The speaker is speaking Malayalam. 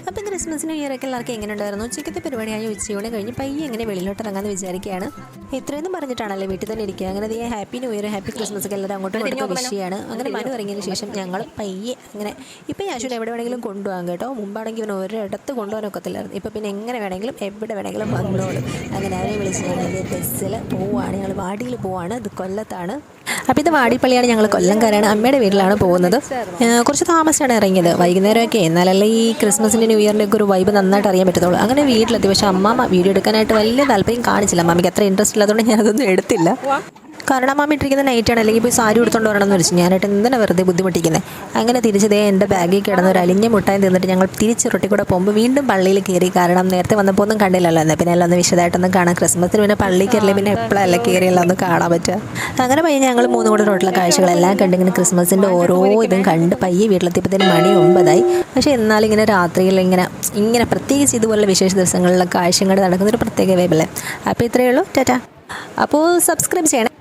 അപ്പോൾ ക്രിസ്മസിന് ന്യൂ ഇയറൊക്കെ എല്ലാവർക്കും എങ്ങനെ ഉണ്ടായിരുന്നു? ഉച്ചയ്ക്കത്തെ പരിപാടിയായി ഉച്ചയോടെ കഴിഞ്ഞ് പയ്യെ എങ്ങനെ വെളിയിലോട്ട് ഇറങ്ങാമെന്ന് വിചാരിക്കുകയാണ്. ഇത്രയൊന്നും പറഞ്ഞിട്ടാണല്ലേ വീട്ടിൽ തന്നെ ഇരിക്കുക. അങ്ങനെ ഈ happy new year happy Christmas ഒക്കെ എല്ലാവരും അങ്ങോട്ടും ഇങ്ങോട്ടും വിഷയമാണ്. അങ്ങനെ മനു ഇറങ്ങിയതിന് ശേഷം ഞങ്ങൾ പയ്യെ അങ്ങനെ ഇപ്പം യാശുവിനെ എവിടെ വേണമെങ്കിലും കൊണ്ടുപോകാം കേട്ടോ. മുമ്പാണെങ്കിൽ ഇവന് ഒരിടത്ത് കൊണ്ടുപോകാനൊക്കത്തില്ലായിരുന്നു. ഇപ്പം പിന്നെ എങ്ങനെ വേണമെങ്കിലും എവിടെ വേണമെങ്കിലും വന്നോളും. അങ്ങനെ അവരെ വിളിച്ച് ഞങ്ങൾ ബസ്സിൽ പോവുകയാണ്. ഞങ്ങൾ വാടിയിൽ പോവുകയാണ്. ഇത് കൊല്ലത്താണ്. അപ്പോൾ ഇത് വാടിപ്പള്ളിയാണ്. ഞങ്ങൾ കൊല്ലംകാരാണ്. അമ്മയുടെ വീട്ടിലാണ് പോകുന്നത്. കുറച്ച് താമസിച്ചാണ് ഇറങ്ങിയത്. വൈകുന്നേരമൊക്കെ എന്നാലല്ലേ ഈ ക്രിസ്മസിൻ്റെ ന്യൂ ഇയറിൻ്റെ ഒക്കെ ഒരു വൈബ് നന്നായിട്ട് അറിയാൻ പറ്റത്തുള്ളൂ. അങ്ങനെ വീട്ടിലെത്തി. പക്ഷേ അമ്മാമ്മ വീഡിയോ എടുക്കാനായിട്ട് വലിയ താല്പര്യം കാണിച്ചില്ല. അമ്മയ്ക്ക് അത്ര ഇൻട്രസ്റ്റ് ഇല്ലാത്തതുകൊണ്ട് ഞാനതൊന്നും എടുത്തില്ല. കാരണം അമ്മാമ്മ ഇട്ടിരിക്കുന്ന നൈറ്റാണ്. അല്ലെങ്കിൽ പോയി സാരി എടുത്തുകൊണ്ട് വരണമെന്ന് വെച്ചു. ഞാനായിട്ട് എന്തിനാണ് വെറുതെ ബുദ്ധിമുട്ടിക്കുന്നത്. അങ്ങനെ തിരിച്ചതേ എൻ്റെ ബാഗിൽ കിടന്ന ഒരു അലിഞ്ഞ മുട്ടായി തിന്നിട്ട് ഞങ്ങൾ തിരിച്ച് റൊട്ടി കൂടെ പോകുമ്പോൾ വീണ്ടും പള്ളിയിൽ കയറി. കാരണം നേരത്തെ വന്നപ്പോൾ ഒന്നും കണ്ടില്ലല്ലോ. എന്നാൽ പിന്നെ എല്ലാം ഒന്ന് വിശദമായിട്ടൊന്നും കാണാം. ക്രിസ്മസിന് പിന്നെ പള്ളിയിൽ കയറില്ലേ പിന്നെ എപ്പോഴല്ല കയറിയെല്ലാം ഒന്ന് കാണാൻ പറ്റുക. അങ്ങനെ പയ്യെ ഞങ്ങൾ മൂന്നും കൂടെ റോട്ടിലെ കാഴ്ചകളെല്ലാം കണ്ടിങ്ങനെ ക്രിസ്മസിൻ്റെ ഓരോ ഇതും കണ്ട് പയ്യെ വീട്ടിലെത്തിയപ്പോഴത്തേന് മണി 9 പക്ഷേ എന്നാലും ഇങ്ങനെ രാത്രിയിൽ ഇങ്ങനെ പ്രത്യേകിച്ച് ഇതുപോലുള്ള വിശേഷ ദിവസങ്ങളിലെ കാഴ്ചകൾ നടക്കുന്നൊരു പ്രത്യേക വൈബല്ലേ. അപ്പോൾ ഇത്രയേ ഉള്ളൂ. ടാറ്റാ. അപ്പോൾ സബ്സ്ക്രൈബ് ചെയ്യണം.